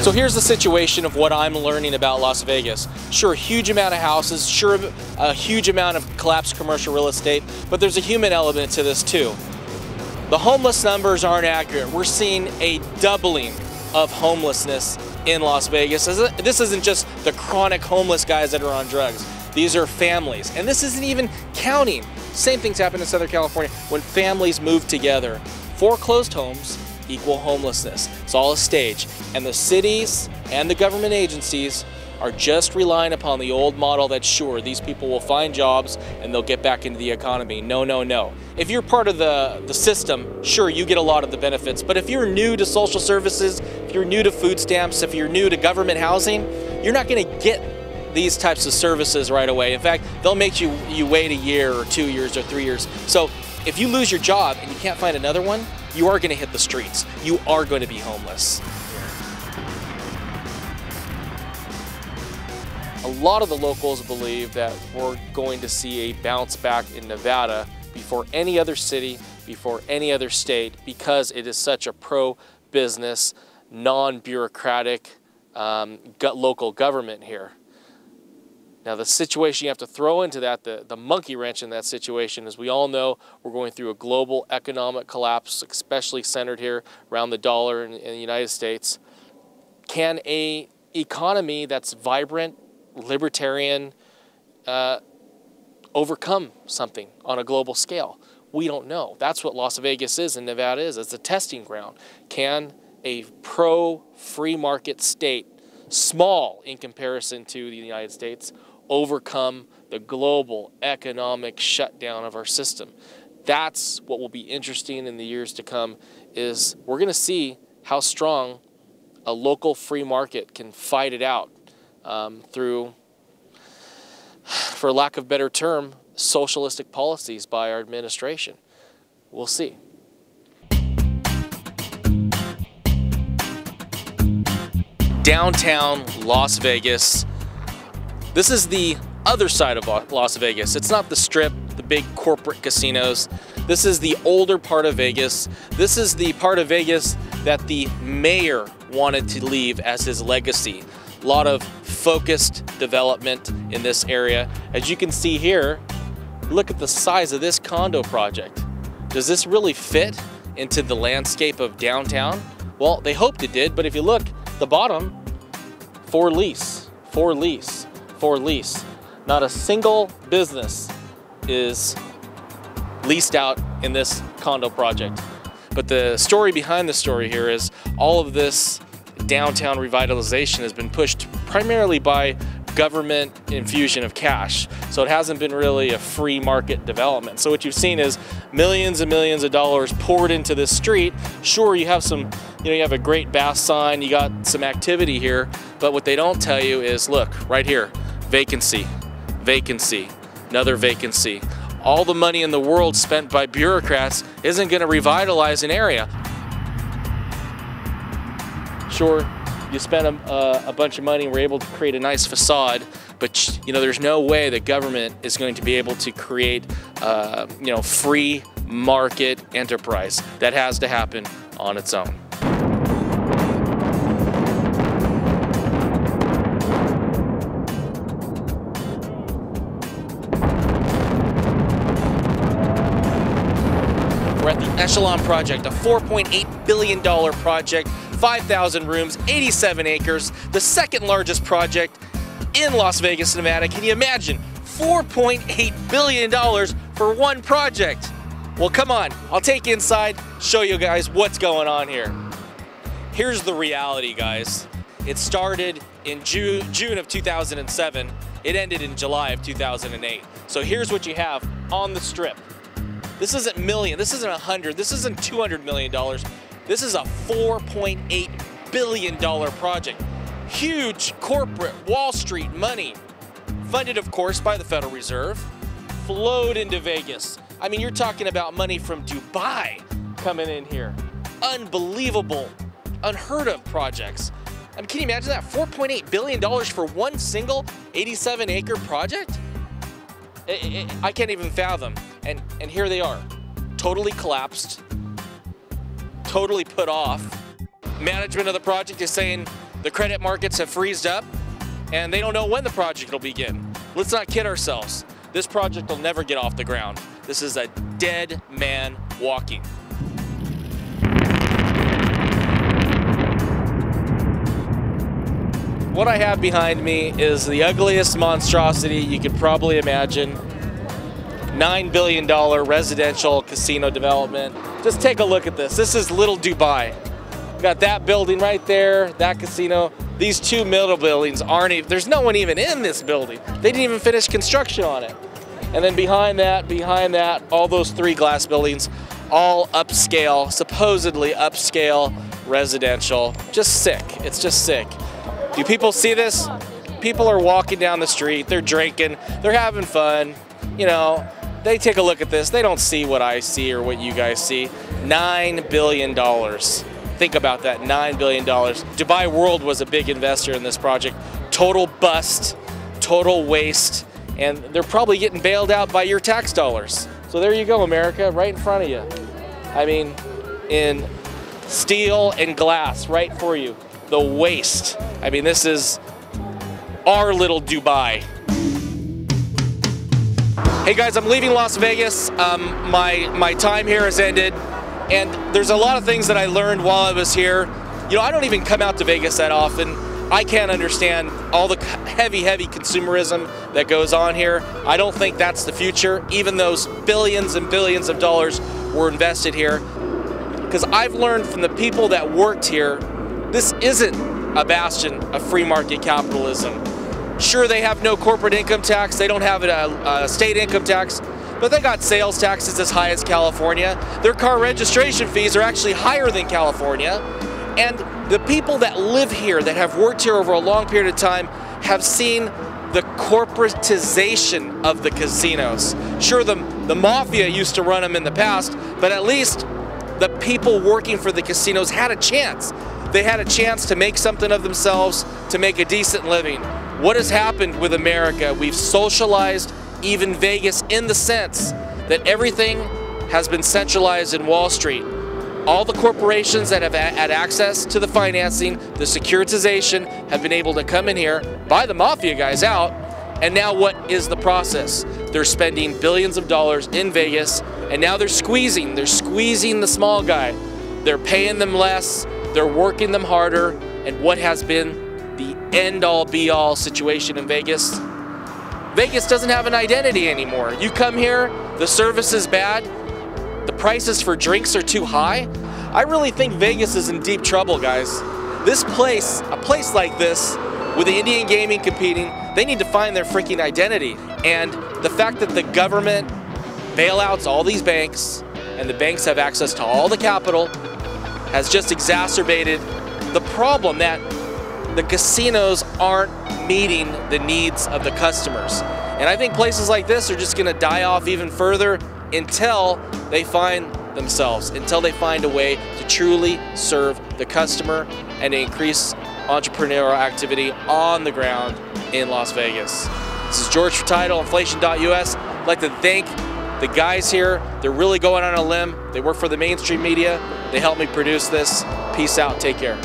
So here's the situation of what I'm learning about Las Vegas. Sure, huge amount of houses, sure, a huge amount of collapsed commercial real estate, but there's a human element to this too. The homeless numbers aren't accurate. We're seeing a doubling of homelessness in Las Vegas. This isn't just the chronic homeless guys that are on drugs. These are families, and this isn't even counting. Same things happen in Southern California when families move together. Foreclosed homes equal homelessness. It's all a stage, and the cities and the government agencies are just relying upon the old model that sure, these people will find jobs and they'll get back into the economy. No, no, no. If you're part of the system, sure, you get a lot of the benefits, but if you're new to social services, if you're new to food stamps, if you're new to government housing, you're not gonna get these types of services right away. In fact, they'll make you wait a year or 2 years or 3 years. So if you lose your job and you can't find another one, you are gonna hit the streets. You are going to be homeless. A lot of the locals believe that we're going to see a bounce back in Nevada before any other city, before any other state, because it is such a pro-business, non-bureaucratic local government here. Now the situation you have to throw into that, the monkey wrench in that situation, is we all know we're going through a global economic collapse, especially centered here around the dollar in the United States. Can a economy that's vibrant, libertarian, overcome something on a global scale? We don't know. That's what Las Vegas is and Nevada is. It's a testing ground. Can a pro-free market state, small in comparison to the United States, overcome the global economic shutdown of our system? That's what will be interesting in the years to come, is we're going to see how strong a local free market can fight it out through, for lack of a better term, socialistic policies by our administration. We'll see. Downtown Las Vegas. This is the other side of Las Vegas. It's not the Strip, the big corporate casinos. This is the older part of Vegas. This is the part of Vegas that the mayor wanted to leave as his legacy. A lot of focused development in this area. As you can see here, look at the size of this condo project. Does this really fit into the landscape of downtown? Well, they hoped it did, but if you look at the bottom, for lease, for lease, for lease. Not a single business is leased out in this condo project. But the story behind the story here is all of this downtown revitalization has been pushed primarily by government infusion of cash. So it hasn't been really a free market development. So what you've seen is millions and millions of dollars poured into this street. Sure, you have some, you have a great Bass sign, you got some activity here, but what they don't tell you is, look, right here, vacancy, vacancy, another vacancy. All the money in the world spent by bureaucrats isn't going to revitalize an area. Sure, you spent a bunch of money and were able to create a nice facade, but there's no way the government is going to be able to create free market enterprise. That has to happen on its own. We're at the Echelon Project, a $4.8 billion project, 5,000 rooms, 87 acres, the second largest project in Las Vegas, Nevada. Can you imagine? $4.8 billion for one project. Well, come on, I'll take you inside, show you guys what's going on here. Here's the reality, guys. It started in June of 2007. It ended in July of 2008. So here's what you have on the Strip. This isn't million, this isn't 100, this isn't $200 million. This is a $4.8 billion project. Huge corporate Wall Street money, funded of course by the Federal Reserve, flowed into Vegas. I mean, you're talking about money from Dubai coming in here. Unbelievable, unheard of projects. I mean, can you imagine that? $4.8 billion for one single 87-acre project? I can't even fathom. And here they are, totally collapsed, totally put off. Management of the project is saying, The credit markets have freezed up, and they don't know when the project will begin. Let's not kid ourselves. This project will never get off the ground. This is a dead man walking. What I have behind me is the ugliest monstrosity you could probably imagine. $9 billion residential casino development. Just take a look at this. This is Little Dubai. Got that building right there, that casino. These two middle buildings aren't even, there's no one even in this building. They didn't even finish construction on it. And then behind that, all those three glass buildings, all upscale, supposedly upscale residential. Just sick, it's just sick. Do people see this? People are walking down the street, they're drinking, they're having fun. You know, they take a look at this, they don't see what I see or what you guys see. $9 billion. Think about that, $9 billion. Dubai World was a big investor in this project. Total bust, total waste, and they're probably getting bailed out by your tax dollars. So there you go, America, right in front of you. I mean, in steel and glass, right for you. The waste. I mean, this is our little Dubai. Hey guys, I'm leaving Las Vegas. My time here has ended, and there's a lot of things that I learned while I was here. You know, I don't even come out to Vegas that often. I can't understand all the heavy consumerism that goes on here. I don't think that's the future, even those billions and billions of dollars were invested here. Because I've learned from the people that worked here, this isn't a bastion of free market capitalism. Sure, they have no corporate income tax, they don't have a state income tax, but they got sales taxes as high as California. Their car registration fees are actually higher than California. And the people that live here, that have worked here over a long period of time, have seen the corporatization of the casinos. Sure, the mafia used to run them in the past, but at least the people working for the casinos had a chance. They had a chance to make something of themselves, to make a decent living. What has happened with America? We've socialized even Vegas in the sense that everything has been centralized in Wall Street. All the corporations that have had access to the financing, the securitization, have been able to come in here, buy the mafia guys out, and now what is the process? They're spending billions of dollars in Vegas, and now they're squeezing the small guy. They're paying them less, they're working them harder, and what has been the end-all be-all situation in Vegas? Vegas doesn't have an identity anymore. You come here, the service is bad, the prices for drinks are too high. I really think Vegas is in deep trouble, guys. This place, a place like this, with the Indian gaming competing, they need to find their freaking identity. And the fact that the government bailouts all these banks, and the banks have access to all the capital, has just exacerbated the problem that the casinos aren't meeting the needs of the customers. And I think places like this are just gonna die off even further until they find themselves, until they find a way to truly serve the customer and increase entrepreneurial activity on the ground in Las Vegas. This is George for Tidal, Inflation.us. I'd like to thank the guys here. They're really going on a limb. They work for the mainstream media. They helped me produce this. Peace out, take care.